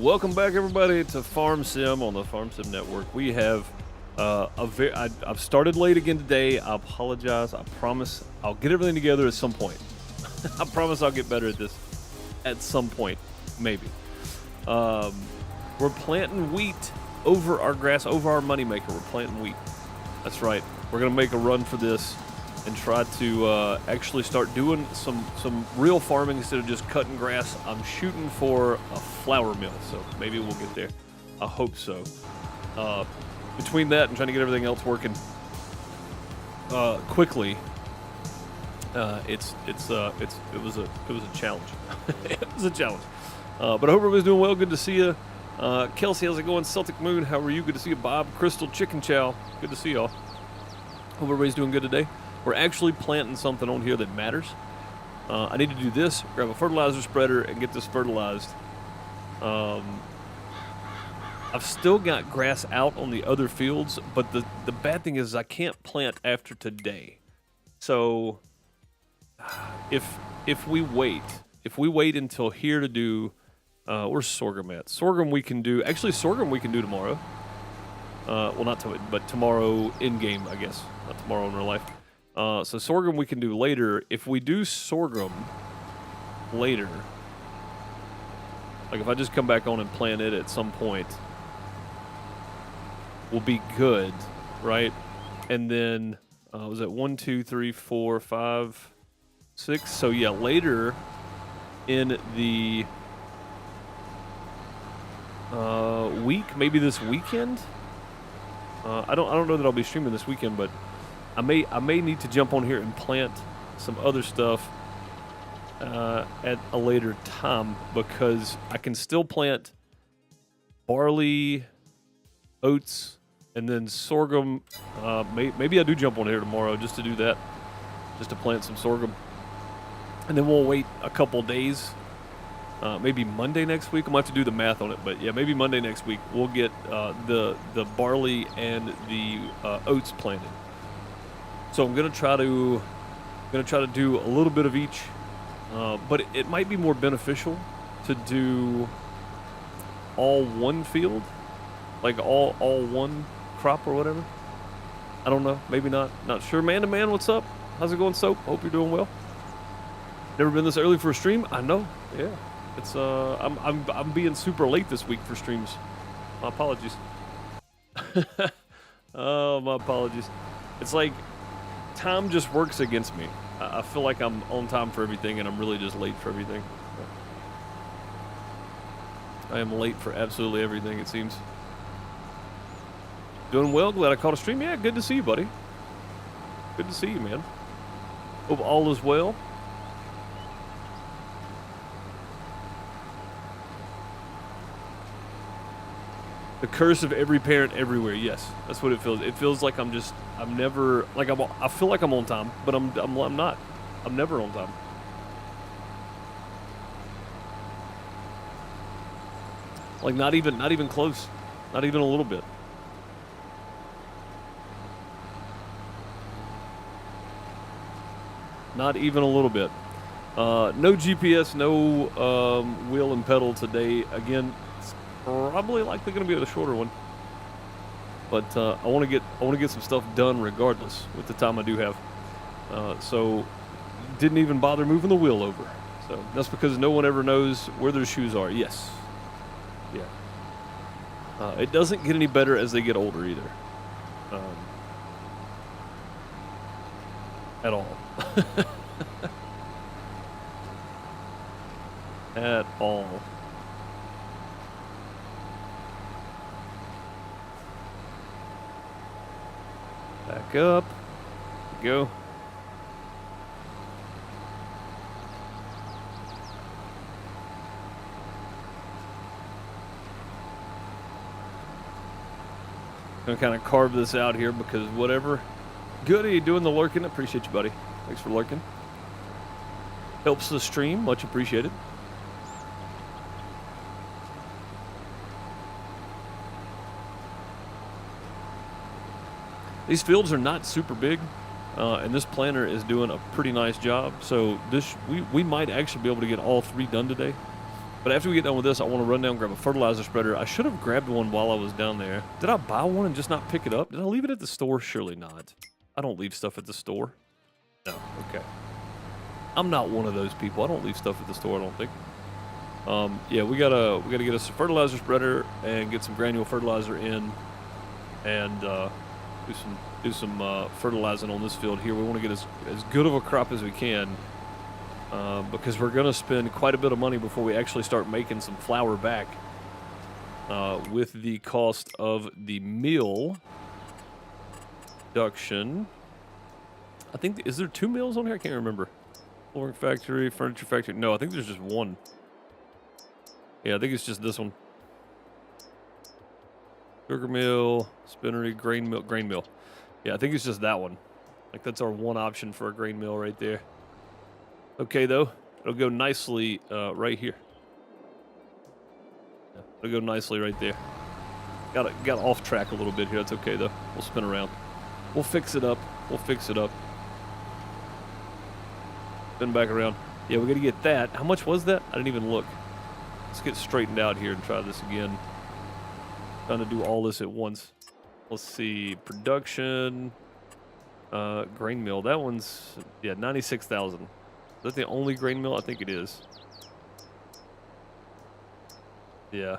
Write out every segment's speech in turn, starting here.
Welcome back, everybody, to Farm Sim on the Farm Sim Network. We have I've started late again today. I apologize. I promise I'll get everything together at some point. I promise I'll get better at this at some point, maybe. We're planting wheat over our grass, over our moneymaker. We're planting wheat. That's right. We're gonna make a run for this and try to actually start doing some real farming instead of just cutting grass. I'm shooting for a flour mill, so maybe we'll get there. I hope so. Between that and trying to get everything else working quickly, it was a challenge. It was a challenge. But I hope everybody's doing well. Good to see you. Kelsey, how's it going? Celtic Moon, how are you? Good to see you. Bob, Crystal, Chicken Chow, good to see y'all. Hope everybody's doing good today. We're actually planting something on here that matters. I need to do this, grab a fertilizer spreader, and get this fertilized. I've still got grass out on the other fields, but the bad thing is I can't plant after today. So if we wait until here to do, where's sorghum at? Sorghum we can do tomorrow. Well, not to it, but tomorrow in game, I guess. Not tomorrow in real life. So sorghum we can do later. If we do sorghum later, like if I just come back on and plant it at some point, we'll be good, right? And then, was that 1, 2, 3, 4, 5, 6? So yeah, later in the week, maybe this weekend. I don't know that I'll be streaming this weekend, but I may need to jump on here and plant some other stuff at a later time, because I can still plant barley, oats, and then sorghum. Maybe I do jump on here tomorrow just to do that, just to plant some sorghum, and then we'll wait a couple days. Maybe Monday next week. I'm gonna have to do the math on it, but yeah, maybe Monday next week we'll get the barley and the oats planted. So I'm gonna try to do a little bit of each, but it might be more beneficial to do all one field, like all one crop or whatever. I don't know, maybe not sure. Man to man, what's up? How's it going, Soap? Hope you're doing well. Never been this early for a stream. I know, yeah. It's I'm being super late this week for streams. My apologies. Oh, my apologies. It's like time just works against me. I feel like I'm on time for everything, and I'm really just late for everything. I am late for absolutely everything, it seems. Doing well. Glad I caught a stream. Yeah, good to see you, buddy. Good to see you, man. Hope all is well. The curse of every parent everywhere. Yes, that's what it feels. It feels like I feel like I'm on time, but I'm not. I'm never on time. Like not even close. Not even a little bit. Not even a little bit. No GPS, no wheel and pedal today. Again, probably likely going to be a shorter one, but I want to get some stuff done regardless with the time I do have. So didn't even bother moving the wheel over. So that's because no one ever knows where their shoes are. Yes, yeah. It doesn't get any better as they get older either, at all. At all. Back up. Go. Gonna kind of carve this out here because whatever. Goody, doing the lurking. Appreciate you, buddy. Thanks for lurking. Helps the stream. Much appreciated. These fields are not super big, and this planter is doing a pretty nice job. So we might actually be able to get all 3 done today. But after we get done with this, I want to run down and grab a fertilizer spreader. I should have grabbed one while I was down there. Did I buy one and just not pick it up? Did I leave it at the store? Surely not. I don't leave stuff at the store. No, okay. I'm not one of those people. I don't leave stuff at the store, I don't think. Yeah, we gotta get us a fertilizer spreader and get some granule fertilizer in, and do some fertilizing on this field here. We want to get as good of a crop as we can, because we're gonna spend quite a bit of money before we actually start making some flour back. With the cost of the meal production, I think, is there 2 mills on here? I can't remember. Flooring factory, furniture factory. No, I think there's just one. Yeah, I think it's just this one. Sugar mill, spinnery, grain mill. Yeah, I think it's just that one. Like, that's our one option for a grain mill right there. Okay, though. It'll go nicely right here. Yeah, it'll go nicely right there. Got off track a little bit here. That's okay, though. We'll spin around. We'll fix it up. Spin back around. Yeah, we got to get that. How much was that? I didn't even look. Let's get straightened out here and try this again. Trying to do all this at once. Let's see. Production. Grain mill. That one's, yeah, 96,000. Is that the only grain mill? I think it is. Yeah.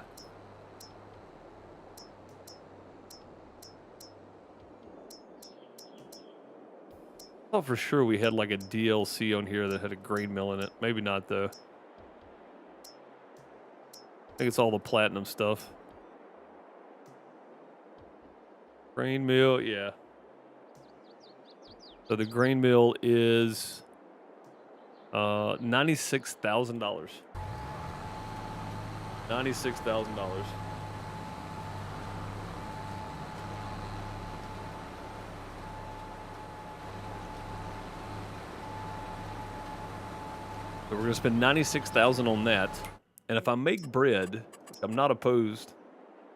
I thought for sure we had like a DLC on here that had a grain mill in it. Maybe not, though. I think it's all the platinum stuff. Grain mill, yeah. So the grain mill is $96,000. $96,000. So we're gonna spend $96,000 on that, and if I make bread, I'm not opposed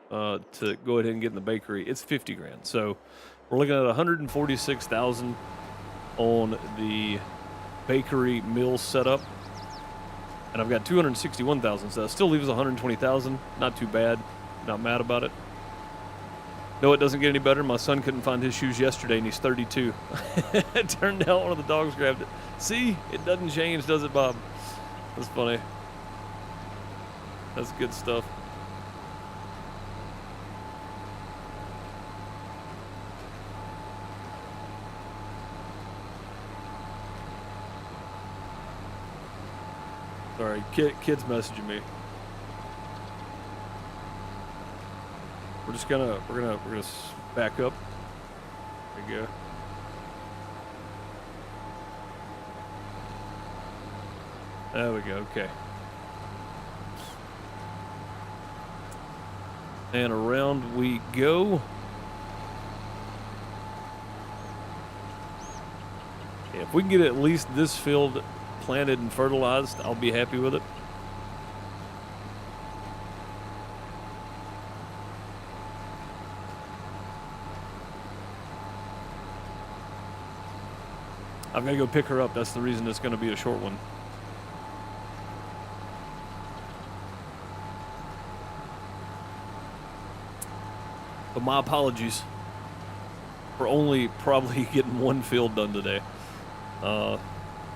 to go ahead and get in the bakery. It's 50 grand. So we're looking at 146,000 on the bakery mill setup, and I've got 261,000. So that still leaves 120,000. Not too bad. Not mad about it. No, it doesn't get any better. My son couldn't find his shoes yesterday, and he's 32. It turned out one of the dogs grabbed it. See, it doesn't change, does it, Bob? That's funny. That's good stuff. Sorry, kids messaging me. We're gonna back up. There you go. There we go. Okay. And around we go. Yeah, if we can get at least this field planted and fertilized, I'll be happy with it. I've got to go pick her up. That's the reason it's going to be a short one. But my apologies for only probably getting one field done today.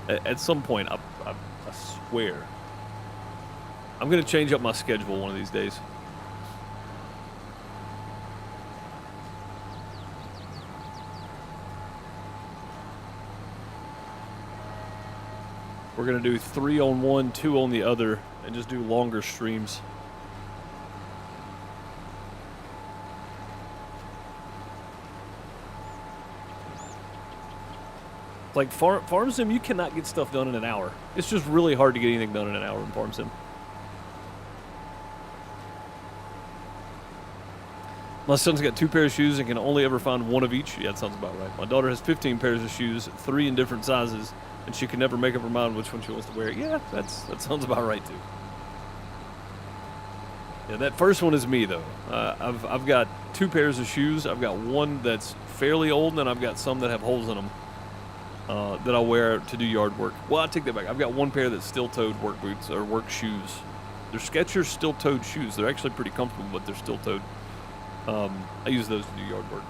At some point, I swear, I'm going to change up my schedule one of these days. We're going to do 3 on one, 2 on the other, and just do longer streams. Like Farm Sim, you cannot get stuff done in an hour. It's just really hard to get anything done in an hour in Farm Sim. My son's got 2 pairs of shoes and can only ever find one of each. Yeah, that sounds about right. My daughter has 15 pairs of shoes, 3 in different sizes, and she can never make up her mind which one she wants to wear. Yeah, that sounds about right too. Yeah, that first one is me though. I've got 2 pairs of shoes. I've got one that's fairly old, and I've got some that have holes in them. That I'll wear to do yard work. Well, I take that back. I've got 1 pair that's steel-toed work boots or work shoes. They're Skechers steel-toed shoes. They're actually pretty comfortable, but they're steel-toed. I use those to do yard work.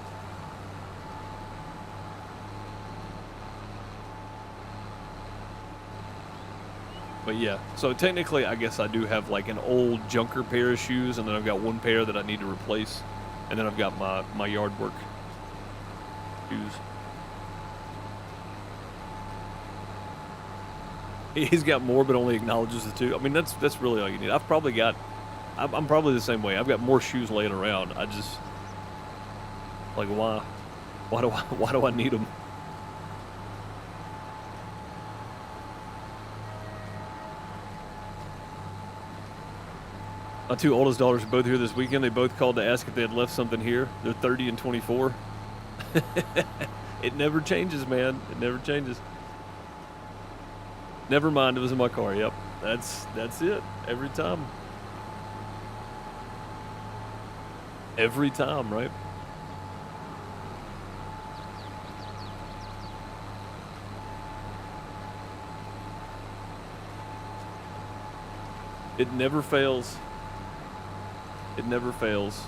But yeah, so technically, I guess I do have like an old junker pair of shoes, and then I've got one pair that I need to replace, and then I've got my yard work shoes. He's got more, but only acknowledges the two. I mean, that's really all you need. I'm probably the same way. I've got more shoes laying around. I just like why do I need them? My two oldest daughters are both here this weekend. They both called to ask if they had left something here. They're 30 and 24. It never changes, man. It never changes. Never mind, it was in my car. Yep, that's it. Every time. Every time, right? It never fails. It never fails.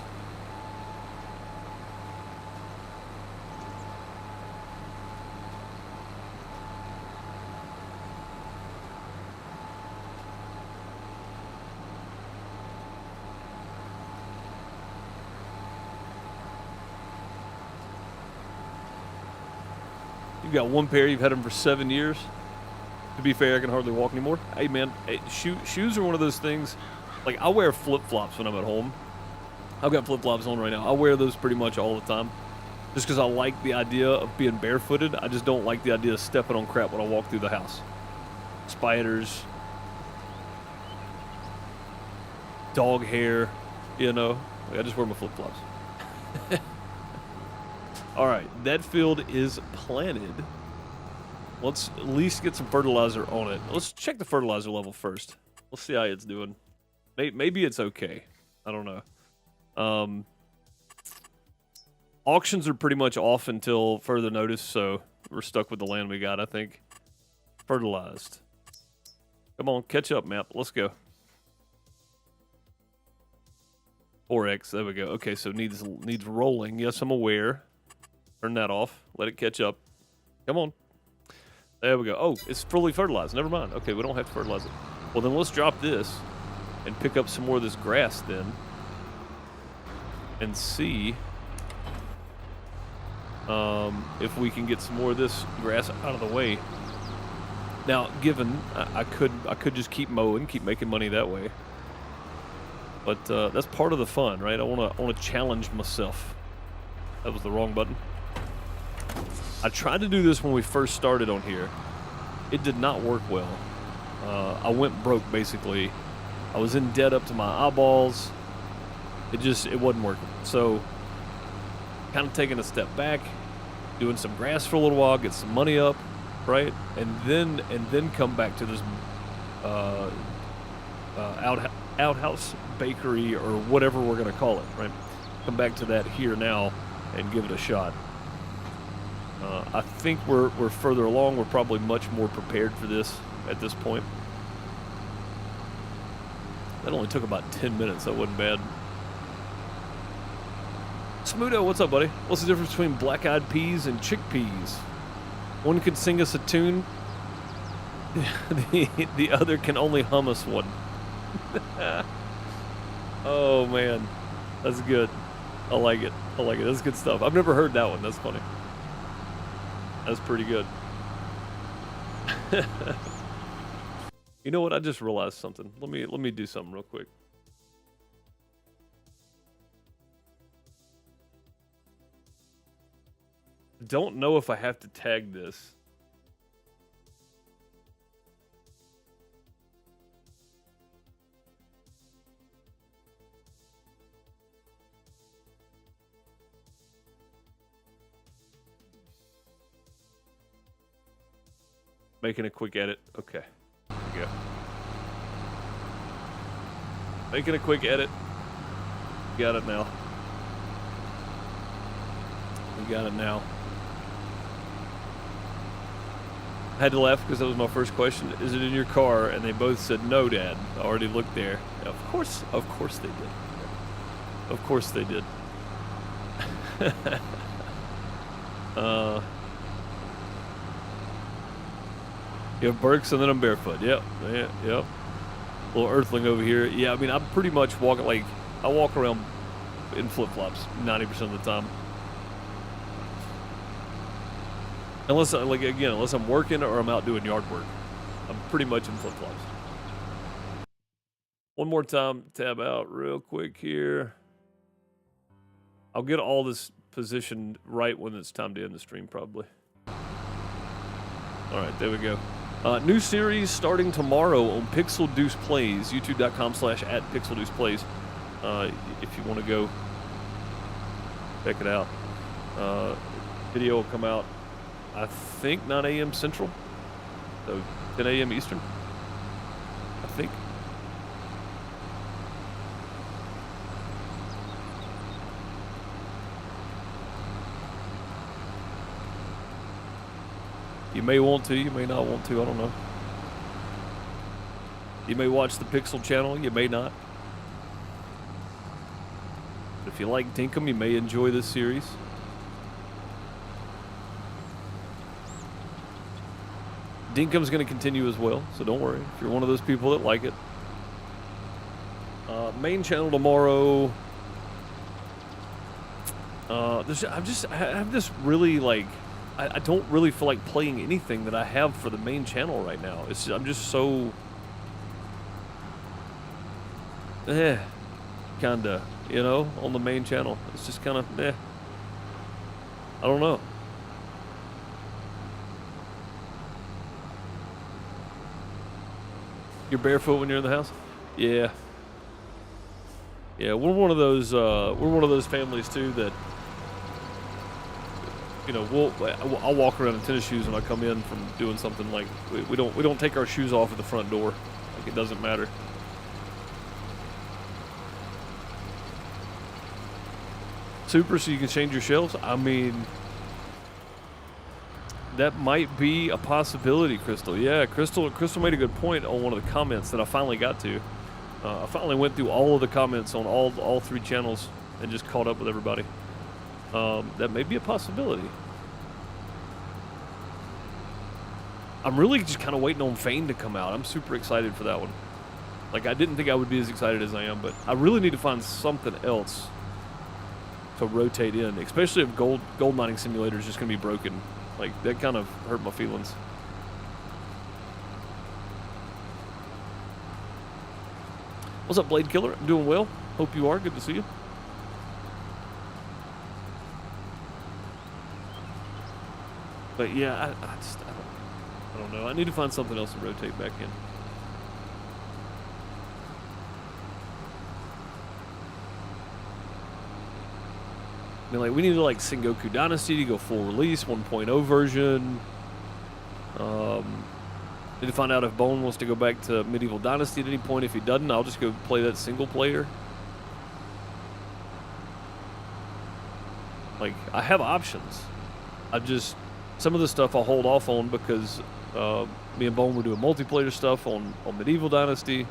You've got one pair, you've had them for 7 years. To be fair, I can hardly walk anymore. Hey man, shoes are one of those things. Like, I wear flip-flops when I'm at home. I've got flip-flops on right now. I wear those pretty much all the time. Just because I like the idea of being barefooted. I just don't like the idea of stepping on crap when I walk through the house. Spiders. Dog hair. You know. Like, I just wear my flip-flops. Alright, that field is planted. Let's at least get some fertilizer on it. Let's check the fertilizer level first. Let's see how it's doing. Maybe it's okay. I don't know. Auctions are pretty much off until further notice, so we're stuck with the land we got, I think. Fertilized. Come on, catch up, map. Let's go. 4x, there we go. Okay, so needs rolling. Yes, I'm aware. Turn that off. Let it catch up. Come on. There we go. Oh, it's fully fertilized. Never mind. Okay, we don't have to fertilize it. Well, then let's drop this and pick up some more of this grass then. And see if we can get some more of this grass out of the way. Now, given I could just keep mowing, keep making money that way. But that's part of the fun, right? I wanna challenge myself. That was the wrong button. I tried to do this when we first started on here. It did not work well. I went broke, basically. I was in debt up to my eyeballs. It wasn't working. So, kind of taking a step back, doing some grass for a little while, get some money up, right? And then come back to this outhouse bakery or whatever we're gonna call it, right? Come back to that here now and give it a shot. I think we're further along. We're probably much more prepared for this at this point. That only took about 10 minutes. That wasn't bad. Smudo, what's up, buddy? What's the difference between black-eyed peas and chickpeas? One can sing us a tune. The other can only hum us one. Oh, man. That's good. I like it. I like it. That's good stuff. I've never heard that one. That's funny. That's pretty good. You know what? I just realized something. Let me do something real quick. Don't know if I have to tag this. Making a quick edit. Okay. There we go. Making a quick edit. Got it now. We got it now. had to laugh because that was my first question. Is it in your car? And they both said, no, Dad. I already looked there. Of course they did. Of course they did. You have Burks and then I'm barefoot. Yep. Yep. Little earthling over here. Yeah, I mean, I'm pretty much walking, like, I walk around in flip-flops 90% of the time. Unless, like, again, unless I'm working or I'm out doing yard work. I'm pretty much in flip-flops. One more time, tab out real quick here. I'll get all this positioned right when it's time to end the stream, probably. All right, there we go. New series starting tomorrow on PixelDeucePlays, youtube.com/@PixelDeucePlays. If you want to go check it out. Video will come out, I think, 9 a.m. Central, so 10 a.m. Eastern, I think. You may want to, you may not want to, I don't know. You may watch the Pixel channel, you may not. If you like Dinkum, you may enjoy this series. Dinkum's going to continue as well, so don't worry if you're one of those people that like it. Main channel tomorrow. I have this really, like, I don't really feel like playing anything that I have for the main channel right now. I'm just so kinda, you know, on the main channel. It's just kind of I don't know. You're barefoot when you're in the house? Yeah. Yeah, we're one of those families too that, you know, I'll walk around in tennis shoes when I come in from doing something. Like we don't take our shoes off at the front door. Like, it doesn't matter. Super, so you can change your shelves. I mean, that might be a possibility, Crystal. Yeah, Crystal made a good point on one of the comments that I finally got to. I finally went through all of the comments on all 3 channels and just caught up with everybody. That may be a possibility. I'm really just kind of waiting on Fane to come out. I'm super excited for that one. Like, I didn't think I would be as excited as I am, but I really need to find something else to rotate in, especially if Gold Mining Simulator is just going to be broken. Like, that kind of hurt my feelings. What's up, Blade Killer? I'm doing well. Hope you are. Good to see you. But yeah, I don't know. I need to find something else to rotate back in. I mean, like, we need to, like, Sengoku Dynasty to go full release, 1.0 version. Need to find out if Bone wants to go back to Medieval Dynasty at any point. If he doesn't, I'll just go play that single player. Like, I have options. Some of the stuff I'll hold off on because me and Bone were doing multiplayer stuff on Medieval Dynasty.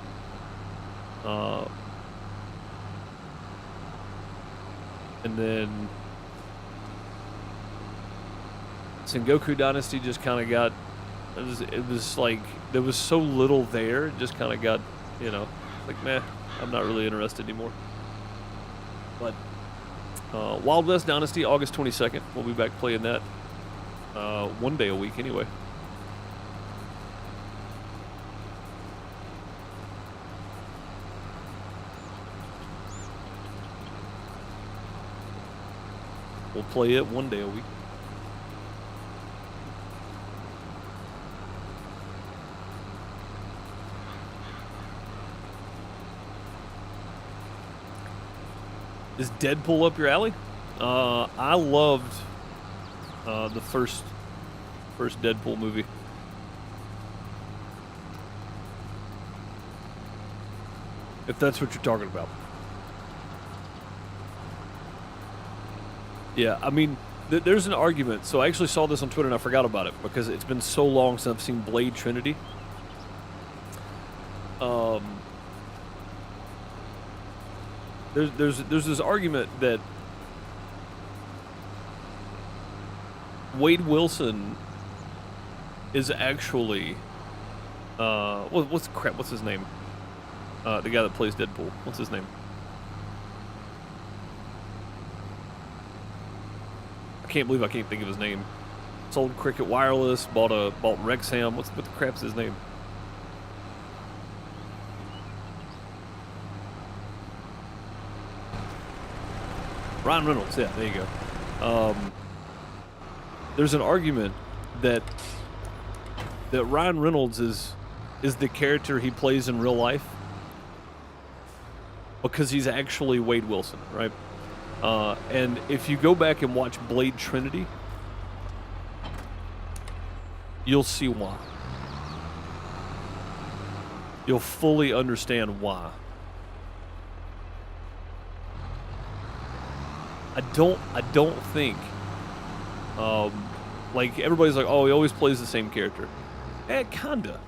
And then Sengoku Dynasty just kind of got, it was like, there was so little there, it just kind of got, you know, like, meh, I'm not really interested anymore. But Wild West Dynasty, August 22nd, we'll be back playing that 1 day a week anyway. We'll play it 1 day a week. Is Deadpool up your alley? I loved the first Deadpool movie. If that's what you're talking about. Yeah, I mean, There's an argument. So I actually saw this on Twitter and I forgot about it because it's been so long since I've seen Blade Trinity. There's this argument that Wade Wilson is actually what's his name? The guy that plays Deadpool. What's his name? I can't believe I can't think of his name. Sold Cricket Wireless, bought Rexham. What the crap's his name? Ryan Reynolds. Yeah, there you go. There's an argument that Ryan Reynolds is the character he plays in real life because he's actually Wade Wilson, right? And if you go back and watch Blade Trinity, you'll see why. You'll fully understand why. I don't think, like everybody's like, oh, he always plays the same character. Kinda.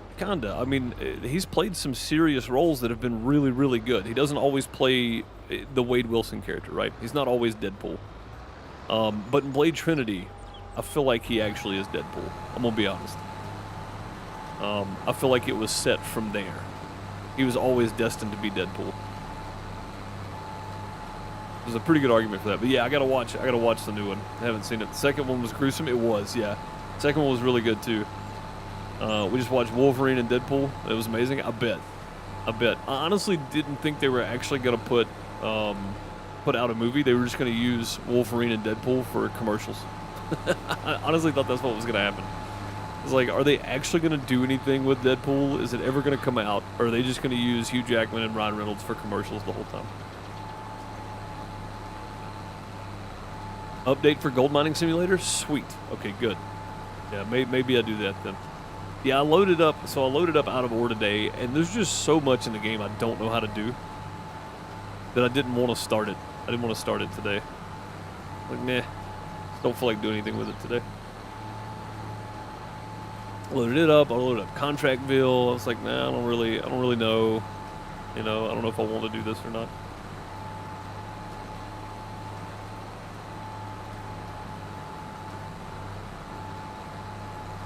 I mean, he's played some serious roles that have been really, really good. He doesn't always play the Wade Wilson character, right? He's not always Deadpool. But in Blade Trinity, I feel like he actually is Deadpool. I'm gonna be honest. I feel like it was set from there. He was always destined to be Deadpool. There's a pretty good argument for that. But yeah, I gotta watch the new one. I haven't seen it. The second one was gruesome. It was, yeah. The second one was really good too. We just watched Wolverine and Deadpool. It was amazing. I bet. I honestly didn't think they were actually gonna put out a movie. They were just gonna use Wolverine and Deadpool for commercials. I honestly thought that's what was gonna happen. It's like, are they actually gonna do anything with Deadpool? Is it ever gonna come out? Or are they just gonna use Hugh Jackman and Ryan Reynolds for commercials the whole time? Update for Gold Mining Simulator? Sweet. Okay, good. Yeah, maybe I do that then. Yeah, I loaded up out of Ore today, and there's just so much in the game I don't know how to do that I didn't want to start it. I didn't want to start it today. Like, meh. Don't feel like doing anything with it today. Loaded it up. I loaded up Contractville. I was like, nah, I don't really know. You know, I don't know if I want to do this or not.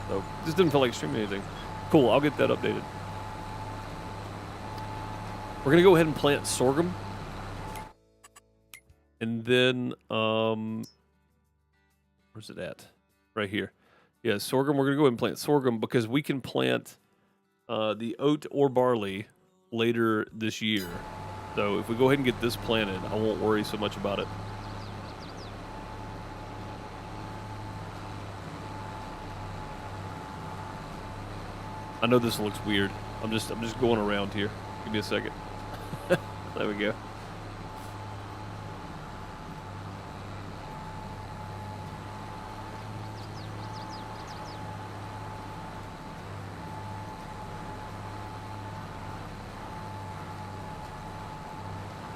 So, just didn't feel like streaming anything. Cool, I'll get that updated. We're gonna go ahead and plant sorghum. And then, where's it at? Right here. Yeah, sorghum, we're gonna go ahead and plant sorghum because we can plant the oat or barley later this year. So if we go ahead and get this planted, I won't worry so much about it. I know this looks weird. I'm just going around here. Give me a second. There we go.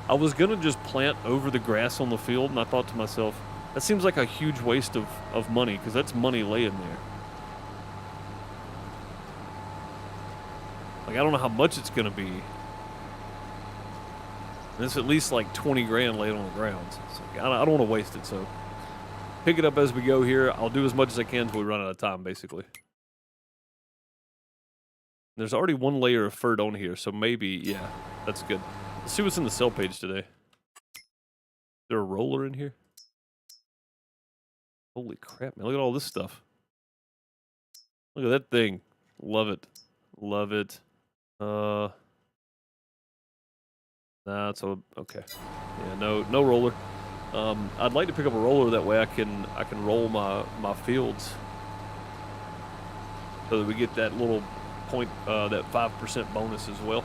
I was gonna just plant over the grass on the field, and I thought to myself, that seems like a huge waste of money, because that's money laying there. Like, I don't know how much it's gonna be. And it's at least like 20 grand laid on the ground. So I don't want to waste it, so pick it up as we go here. I'll do as much as I can until we run out of time, basically. There's already one layer of fur on here, so maybe, yeah, that's good. Let's see what's in the sell page today. Is there a roller in here? Holy crap, man. Look at all this stuff. Look at that thing. Love it. Love it. Nah, it's okay. Yeah, no roller. I'd like to pick up a roller, that way I can roll my fields so that we get that little point, that 5% bonus as well.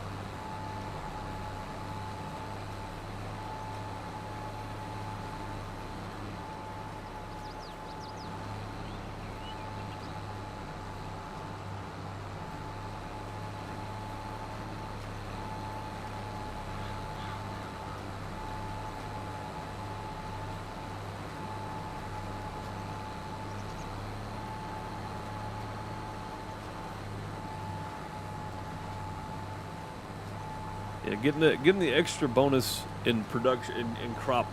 Yeah, getting the extra bonus in production in crop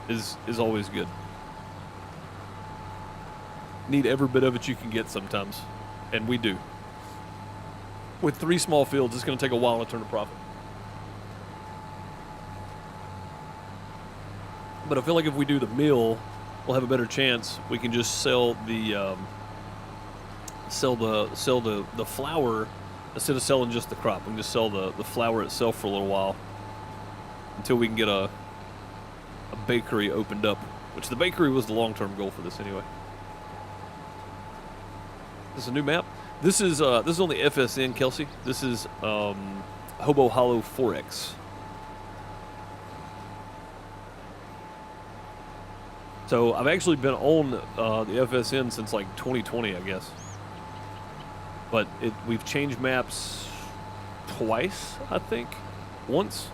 is always good. Need every bit of it you can get sometimes, and we do. With 3 small fields, it's going to take a while to turn a profit. But I feel like if we do the meal, we'll have a better chance. We can just sell the flour instead of selling just the crop. We can just sell the flour itself for a little while until we can get a bakery opened up, which the bakery was the long-term goal for this anyway. This is a new map. This is on the FSN, Kelsey. This is Hobo Hollow 4X. So I've actually been on the FSN since like 2020, I guess. But we've changed maps twice, I think. Once.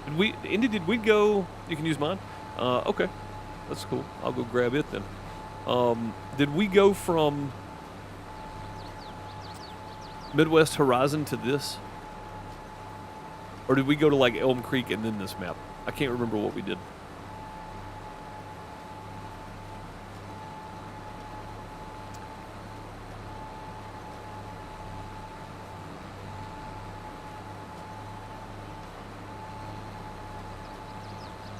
Did we go? You can use mine. Okay, that's cool. I'll go grab it then. Did we go from Midwest Horizon to this? Or did we go to like Elm Creek and then this map? I can't remember what we did.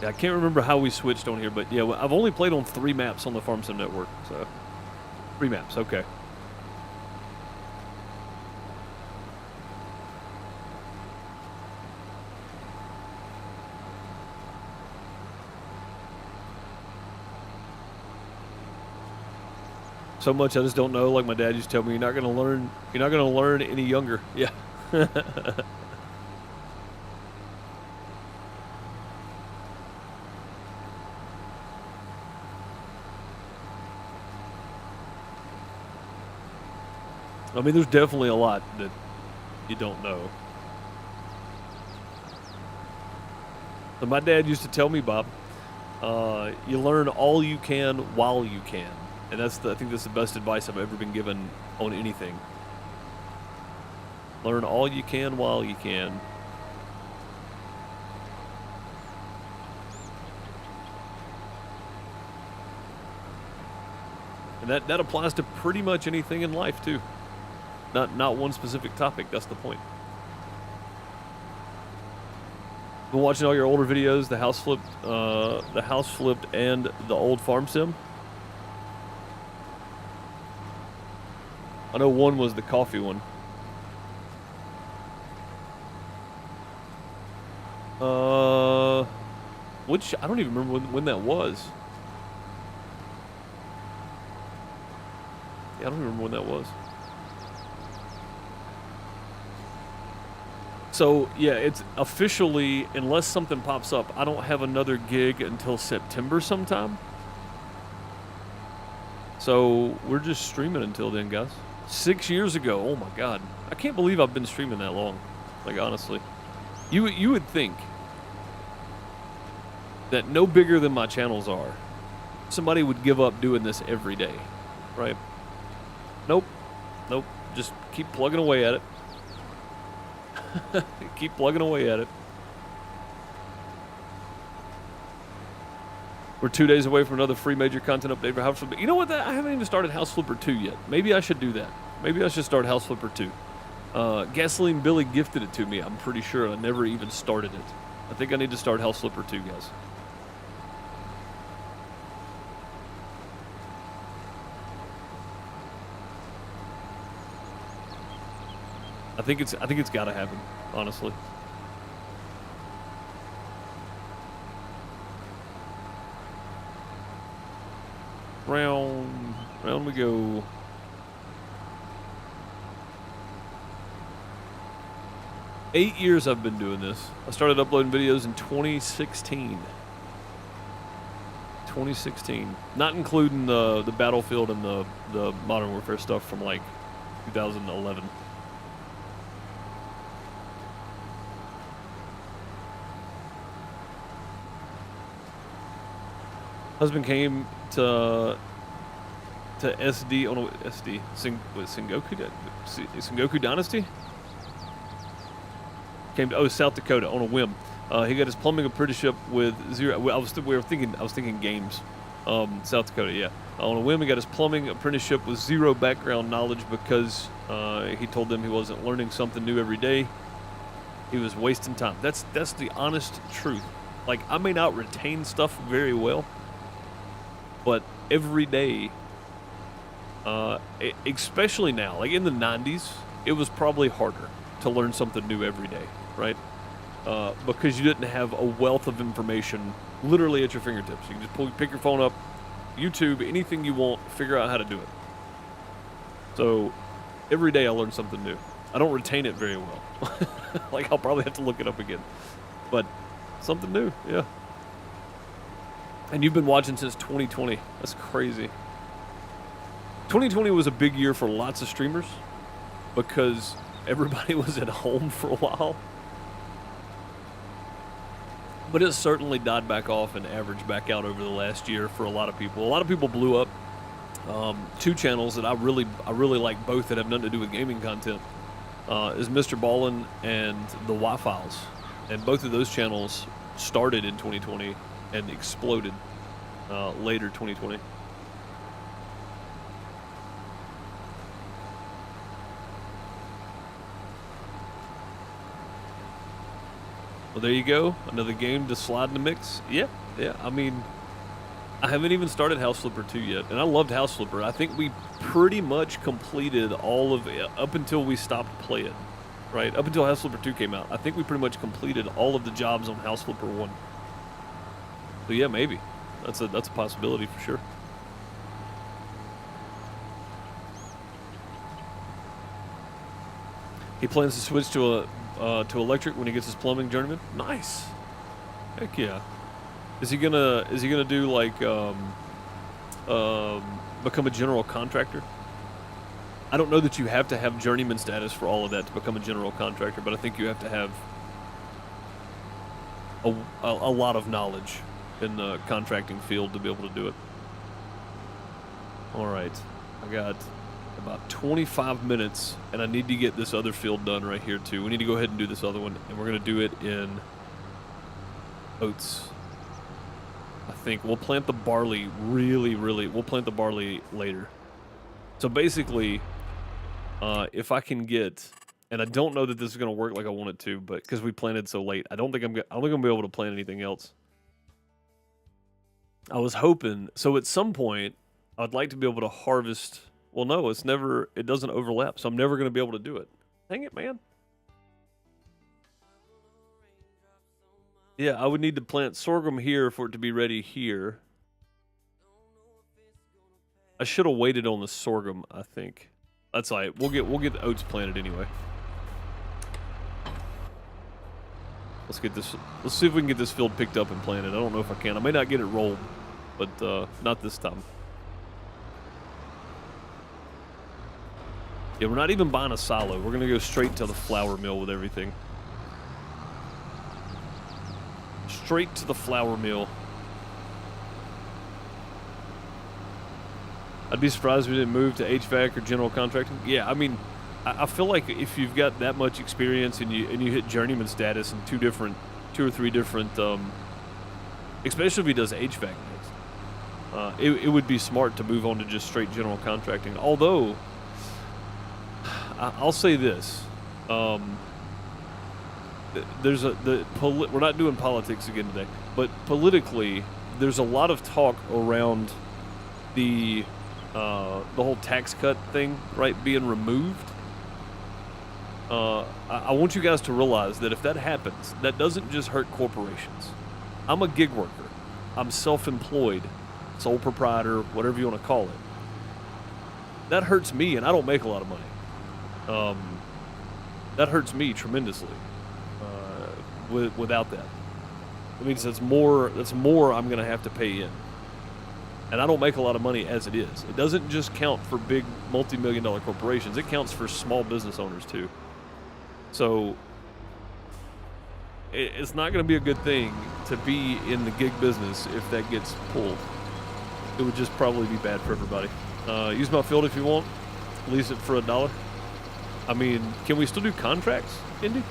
Yeah, I can't remember how we switched on here, but yeah, I've only played on 3 maps on the Farm Sim Network, so 3 maps, okay. So much I just don't know. Like my dad used to tell me, you're not gonna learn any younger. Yeah. I mean, there's definitely a lot that you don't know. So my dad used to tell me, Bob, you learn all you can while you can. And I think that's the best advice I've ever been given on anything. Learn all you can while you can. And that applies to pretty much anything in life too. Not one specific topic, that's the point. Been watching all your older videos, the house flipped and the old farm sim. I know one was the coffee one. Which I don't even remember when that was. Yeah, I don't even remember when that was. So yeah, it's officially, unless something pops up, I don't have another gig until September sometime. So we're just streaming until then, guys. 6 years ago, oh my God. I can't believe I've been streaming that long. Like, honestly. You would think that no bigger than my channels are, somebody would give up doing this every day, right? Nope. Just keep plugging away at it. Keep plugging away at it. We're 2 days away from another free major content update for House Flipper. You know what? I haven't even started House Flipper 2 yet. Maybe I should do that. Maybe I should start House Flipper 2. Gasoline Billy gifted it to me, I'm pretty sure. I never even started it. I think I need to start House Flipper 2, guys. I think it's got to happen, honestly. Round we go. Eight years I've been doing this. I started uploading videos in 2016. 2016, not including the Battlefield and the Modern Warfare stuff from like 2011. Husband came to SD on SD Sengoku Dynasty. Came to South Dakota on a whim. He got his plumbing apprenticeship with zero. I was thinking games. South Dakota, yeah. On a whim, he got his plumbing apprenticeship with zero background knowledge because he told them he wasn't learning something new every day. He was wasting time. That's the honest truth. Like, I may not retain stuff very well, but every day, especially now, like in the 90s, it was probably harder to learn something new every day, right? Because you didn't have a wealth of information literally at your fingertips. You can just pick your phone up, YouTube, anything you want, figure out how to do it. So every day I learn something new. I don't retain it very well. Like, I'll probably have to look it up again. But something new, yeah. And you've been watching since 2020. That's crazy. 2020 was a big year for lots of streamers because everybody was at home for a while. But it certainly died back off and averaged back out over the last year for a lot of people. A lot of people blew up. Two channels that I really like, both that have nothing to do with gaming content, is Mr. Ballin and the Y-Files. And both of those channels started in 2020 and exploded later 2020. Well, there you go. Another game to slide in the mix. Yeah. I mean, I haven't even started House Flipper 2 yet, and I loved House Flipper. I think we pretty much completed all of it up until we stopped playing, right? Up until House Flipper 2 came out. I think we pretty much completed all of the jobs on House Flipper 1. So yeah, maybe. That's a possibility for sure. He plans to switch to electric when he gets his plumbing journeyman. Nice. Heck yeah. Is he gonna do like become a general contractor? I don't know that you have to have journeyman status for all of that to become a general contractor, but I think you have to have a lot of knowledge in the contracting field to be able to do it. All right, I got about 25 minutes, and I need to get this other field done right here too. We need to go ahead and do this other one, and we're gonna do it in oats. I think we'll plant the barley we'll plant the barley later. So basically, if I can get, and I don't know that this is gonna work like I want it to, but because we planted so late, I don't think I'm gonna be able to plant anything else. I was hoping, so at some point, I'd like to be able to harvest. Well, no, it doesn't overlap, so I'm never going to be able to do it. Dang it, man. Yeah, I would need to plant sorghum here for it to be ready here. I should have waited on the sorghum, I think. That's all right. We'll get the oats planted anyway. Let's see if we can get this field picked up and planted. I don't know if I can. I may not get it rolled, but not this time. Yeah, we're not even buying a silo. We're going to go straight to the flour mill with everything. Straight to the flour mill. I'd be surprised if we didn't move to HVAC or general contracting. Yeah, I mean, I feel like if you've got that much experience and you hit journeyman status in two or three different, especially if he does HVAC next, it would be smart to move on to just straight general contracting. Although, I'll say this: we're not doing politics again today, but politically, there's a lot of talk around the whole tax cut thing, right, being removed. I want you guys to realize that if that happens, that doesn't just hurt corporations. I'm a gig worker. I'm self-employed, sole proprietor, whatever you want to call it. That hurts me, and I don't make a lot of money. That hurts me tremendously. Without that, it means that's more I'm going to have to pay in. And I don't make a lot of money as it is. It doesn't just count for big multi-million-dollar corporations. It counts for small business owners too. So it's not going to be a good thing to be in the gig business if that gets pulled. It would just probably be bad for everybody. Use my field if you want. Lease it for $1. I mean, can we still do contracts, Indy?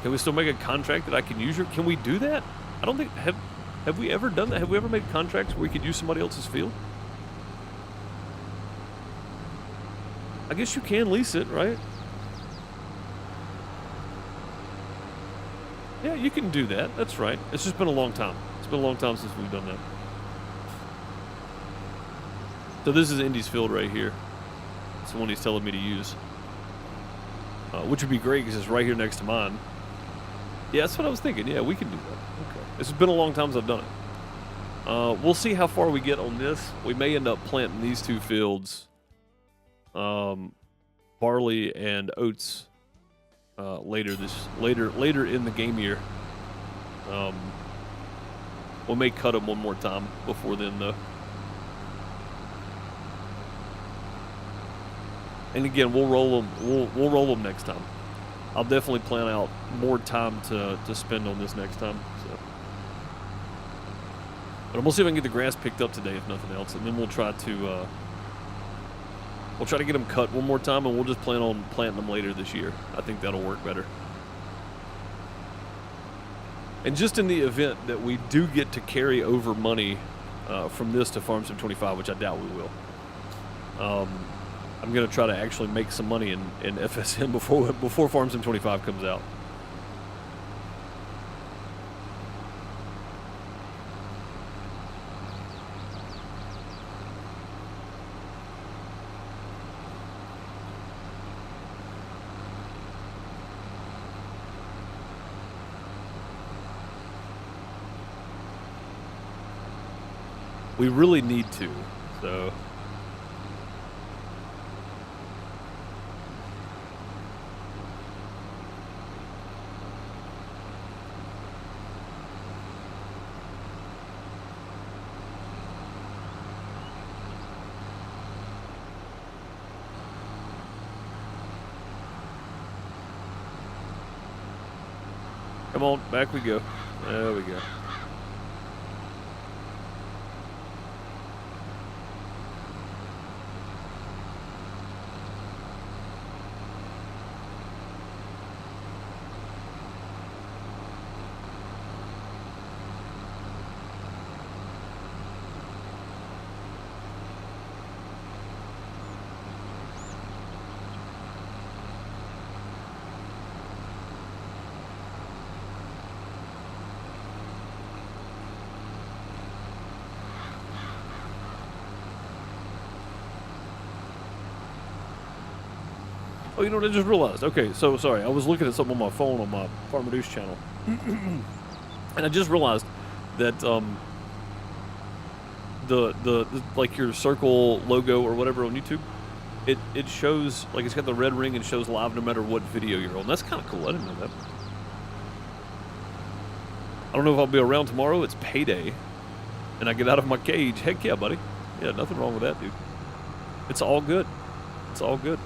Can we still make a contract that I can use your... Can we do that? I don't think... Have we ever done that? Have we ever made contracts where we could use somebody else's field? I guess you can lease it, right? Yeah, you can do that. That's right. It's just been a long time. It's been a long time since we've done that. So this is Indy's field right here. It's the one he's telling me to use. Which would be great because it's right here next to mine. Yeah, that's what I was thinking. Yeah, we can do that. Okay. This has been a long time since I've done it. We'll see how far we get on this. We may end up planting these two fields. Barley and oats later in the game year. We may cut them one more time before then, though. And again, we'll roll them. We'll roll them next time. I'll definitely plan out more time to spend on this next time. So, but we'll see if I can get the grass picked up today, if nothing else, and then we'll try to get them cut one more time, and we'll just plan on planting them later this year. I think that'll work better. And just in the event that we do get to carry over money from this to Farm Sim 25, which I doubt we will, I'm going to try to actually make some money in FSN before Farm Sim 25 comes out. We really need to, so... Come on, back we go. There we go. Oh, you know what I just realized? Okay, so sorry, I was looking at something on my phone on my Farmer Deuce channel, and I just realized that the like your circle logo or whatever on YouTube, it shows, like, it's got the red ring and shows live no matter what video you're on. That's kind of cool. I didn't know that. I don't know if I'll be around tomorrow. It's payday, and I get out of my cage. Heck yeah, buddy. Yeah, nothing wrong with that, dude. It's all good. It's all good.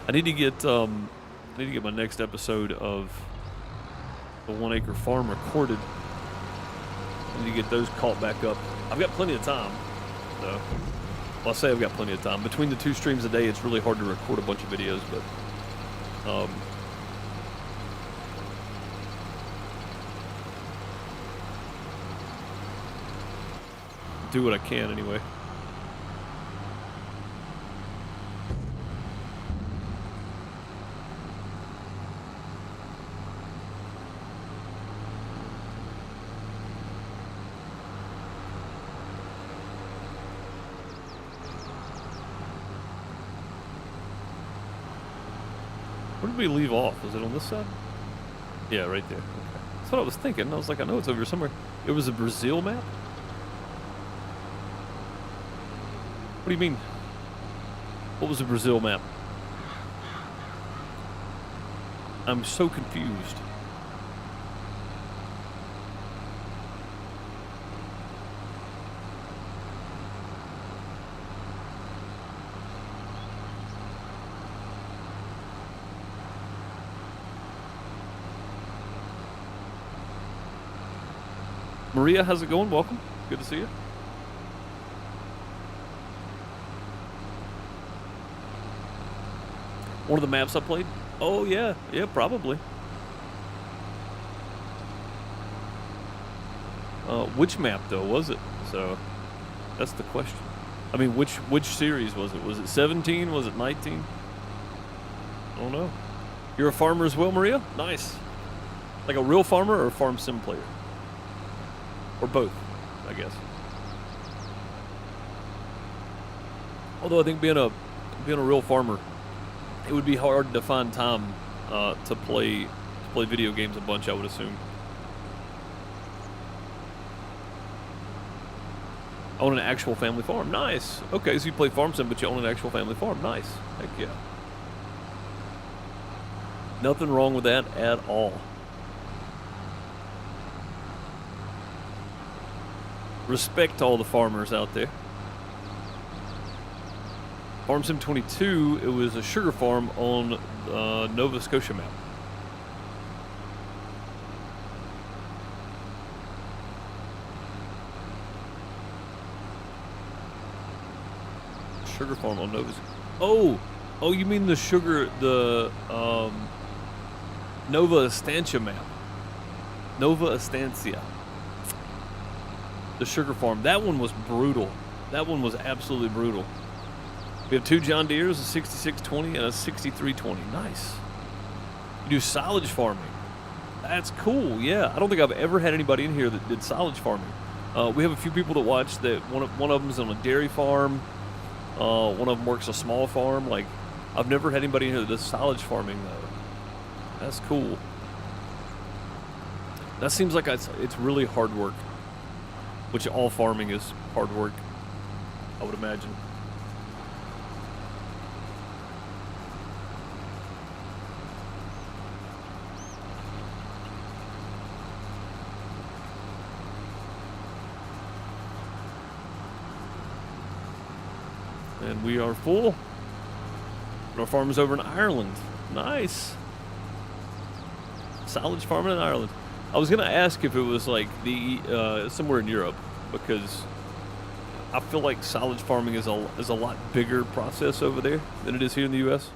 I need to get my next episode of the 1 Acre Farm recorded. I need to get those caught back up. I've got plenty of time, so, well, I say I've got plenty of time. Between the 2 streams a day, it's really hard to record a bunch of videos, but do what I can anyway. Where did we leave off? Was it on this side? Yeah, right there. Okay. That's what I was thinking. I was like, I know it's over here somewhere. It was a Brazil map? What do you mean? What was a Brazil map? I'm so confused. Maria, how's it going? Welcome. Good to see you. One of the maps I played? Oh, yeah. Yeah, probably. Which map, though, was it? So, that's the question. I mean, which series was it? Was it 17? Was it 19? I don't know. You're a farmer as well, Maria? Nice. Like a real farmer or a farm sim player? Or both, I guess. Although I think being a real farmer, it would be hard to find time to play video games a bunch, I would assume. Own an actual family farm. Nice. Okay, so you play farm sim, but you own an actual family farm. Nice. Heck yeah. Nothing wrong with that at all. Respect to all the farmers out there. Farm Sim 22, it was a sugar farm on Nova Scotia map. Sugar farm on Nova Scotia. Oh, you mean the Nova Estancia map. Nova Estancia. The sugar farm. That one was brutal. That one was absolutely brutal. We have 2 John Deeres, a 6620 and a 6320. Nice. You do silage farming. That's cool. Yeah, I don't think I've ever had anybody in here that did silage farming. We have a few people that watch that. One of them's on a dairy farm. One of them works a small farm. Like, I've never had anybody in here that does silage farming though. That's cool. That seems like it's really hard work. Which all farming is hard work, I would imagine. And we are full. Our farm is over in Ireland. Nice. Silage farming in Ireland. I was gonna ask if it was like the somewhere in Europe, because I feel like silage farming is a lot bigger process over there than it is here in the U.S.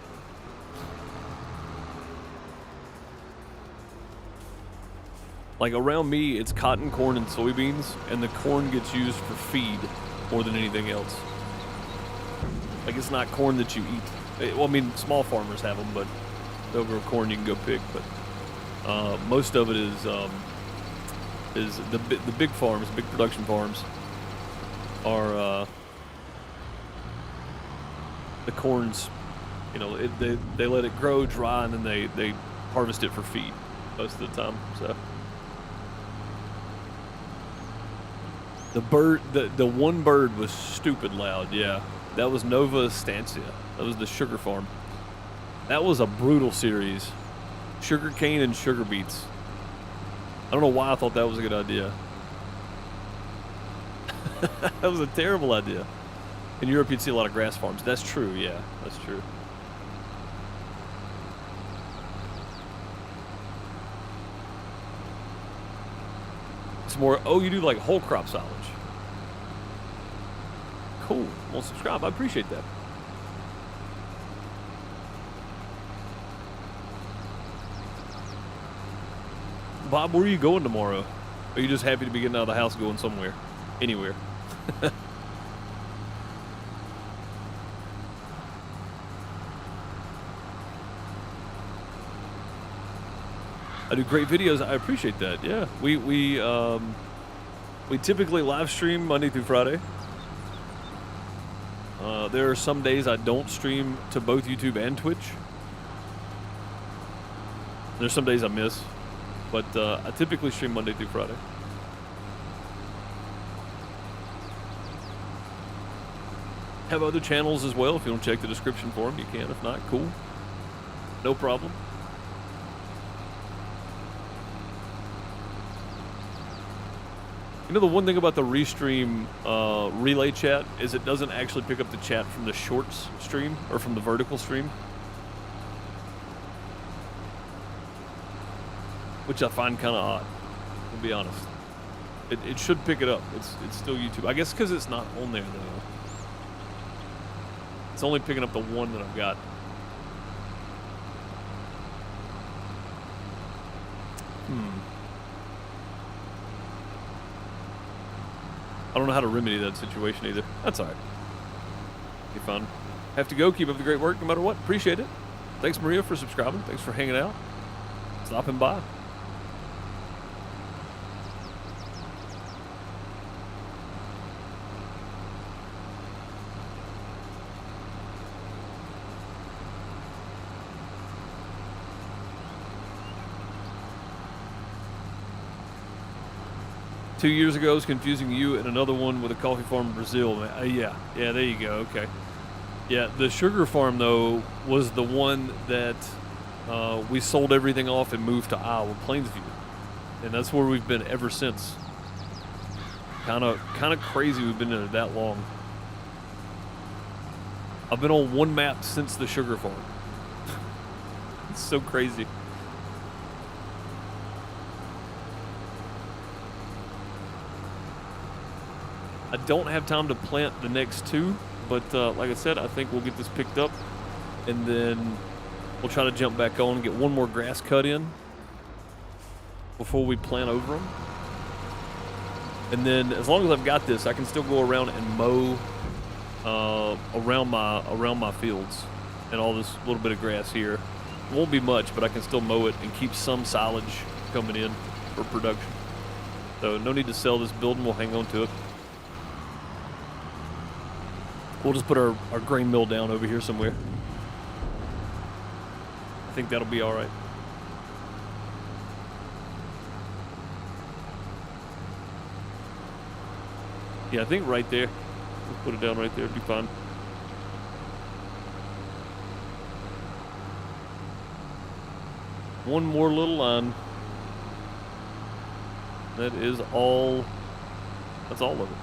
Like around me, it's cotton, corn, and soybeans, and the corn gets used for feed more than anything else. Like, it's not corn that you eat. Well, I mean, small farmers have them, but they'll grow corn you can go pick. But most of it is the big farms, big production farms, are the corns. You know, they let it grow dry, and then they harvest it for feed most of the time. So the one bird was stupid loud. Yeah. That was Nova Estancia. That was the sugar farm. That was a brutal series. Sugar cane and sugar beets. I don't know why I thought that was a good idea. That was a terrible idea. In Europe, you'd see a lot of grass farms. That's true, yeah. That's true. It's more, oh, you do like whole crop silage. Cool. Well, subscribe. I appreciate that. Bob, where are you going tomorrow? Are you just happy to be getting out of the house going somewhere? Anywhere? I do great videos. I appreciate that. Yeah. We typically live stream Monday through Friday. There are some days I don't stream to both YouTube and Twitch. There's some days I miss, but I typically stream Monday through Friday. Have other channels as well. If you want to check the description for them, you can. If not, cool. No problem. You know, the one thing about the Restream relay chat is it doesn't actually pick up the chat from the shorts stream or from the vertical stream, which I find kind of odd, to be honest. It should pick it up. It's still YouTube. I guess because it's not on there, though. It's only picking up the one that I've got. I don't know how to remedy that situation either. That's all right. Be fun. Have to go. Keep up the great work no matter what. Appreciate it. Thanks, Maria, for subscribing. Thanks for hanging out. Stopping by. Two years ago, I was confusing you and another one with a coffee farm in Brazil. Yeah, there you go. Okay. Yeah, the sugar farm, though, was the one that we sold everything off and moved to Iowa, Plainsview. And that's where we've been ever since. Kind of crazy we've been there that long. I've been on one map since the sugar farm. It's so crazy. I don't have time to plant the next two, but like I said, I think we'll get this picked up, and then we'll try to jump back on and get one more grass cut in before we plant over them. And then, as long as I've got this, I can still go around and mow around my fields and all this little bit of grass here. It won't be much, but I can still mow it and keep some silage coming in for production. So no need to sell this building. We'll hang on to it. We'll just put our grain mill down over here somewhere. I think that'll be all right. Yeah, I think right there. We'll put it down right there. It'll be fine. One more little line. That is all. That's all of it.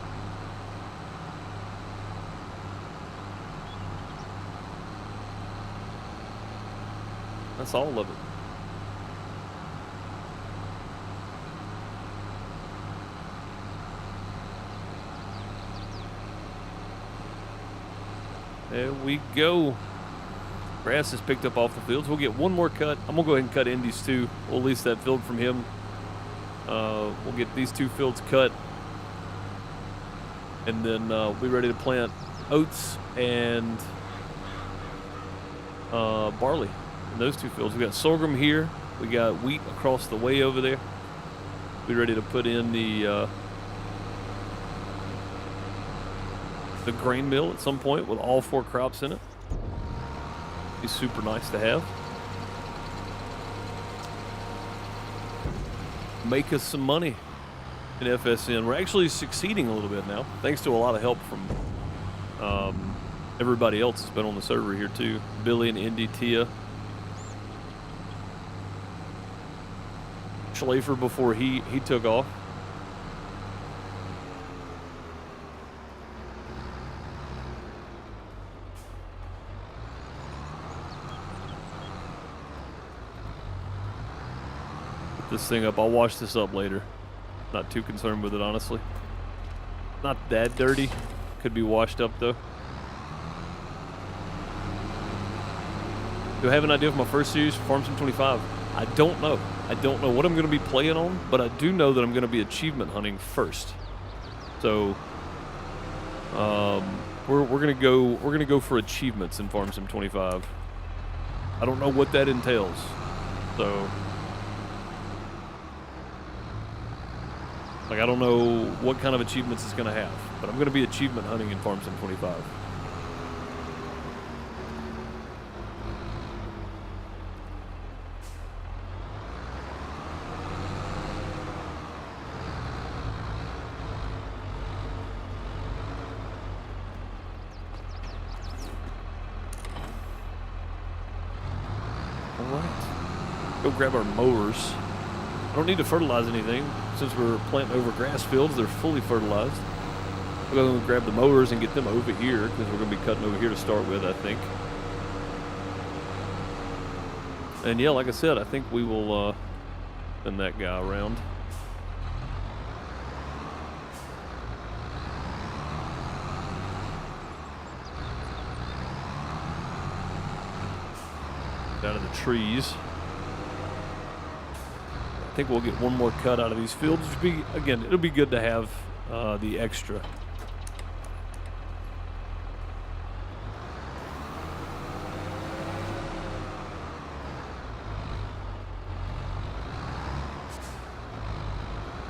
That's all of it. There we go. Grass is picked up off the fields. We'll get one more cut. I'm going to go ahead and cut Indy's too. We'll lease that field from him. We'll get these two fields cut. And then we'll be ready to plant oats and barley in those two fields. We got sorghum here. We got wheat across the way over there. Be ready to put in the grain mill at some point with all 4 crops in it. Be super nice to have. Make us some money in FSN. We're actually succeeding a little bit now, thanks to a lot of help from everybody else that's been on the server here too. Billy and Indy, Tia. Schlafer before he took off. Put this thing up. I'll wash this up later. Not too concerned with it, honestly. Not that dirty. Could be washed up though. Do I have an idea of my first series for Farm Sim 25? I don't know. I don't know what I'm going to be playing on, but I do know that I'm going to be achievement hunting first. So, we're gonna go for achievements in Farm Sim 25. I don't know what that entails, so like I don't know what kind of achievements it's going to have, but I'm going to be achievement hunting in Farm Sim 25. Go grab our mowers. I don't need to fertilize anything since we're planting over grass fields. They're fully fertilized. We'll go grab the mowers and get them over here because we're going to be cutting over here to start with, I think. And yeah, like I said, I think we will send that guy around. Down to the trees. I think we'll get one more cut out of these fields, which again, it'll be good to have the extra.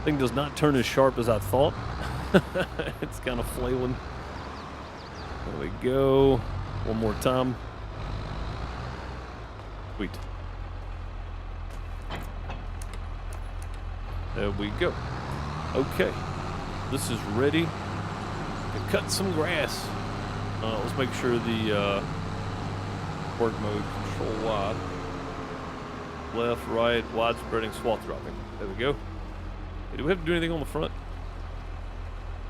Thing does not turn as sharp as I thought. It's kind of flailing. There we go. One more time. Sweet. There we go. Okay. This is ready to cut some grass. Let's make sure the work mode, control wide. Left, right, wide spreading, swath dropping. There we go. Hey, do we have to do anything on the front?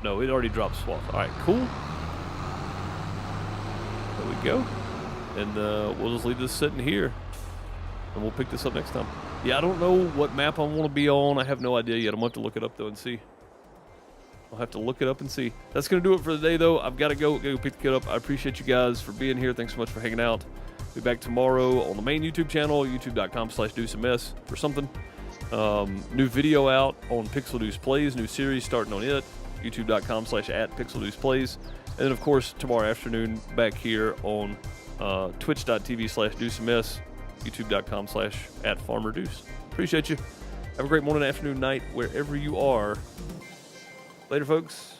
No, it already dropped swath. All right, cool. There we go. And we'll just leave this sitting here. And we'll pick this up next time. Yeah, I don't know what map I want to be on. I have no idea yet. I'm going to have to look it up, though, and see. I'll have to look it up and see. That's going to do it for the day, though. I've got to go pick the kid up. I appreciate you guys for being here. Thanks so much for hanging out. Be back tomorrow on the main YouTube channel, youtube.com/DeuceMS for something. New video out on PixelDeucePlays, new series starting on it, youtube.com/@PixelDeucePlays. And then, of course, tomorrow afternoon back here on twitch.tv/DeuceMS, youtube.com/@FarmerDeuce. Appreciate you. Have a great morning, afternoon, night, wherever you are. Later, folks.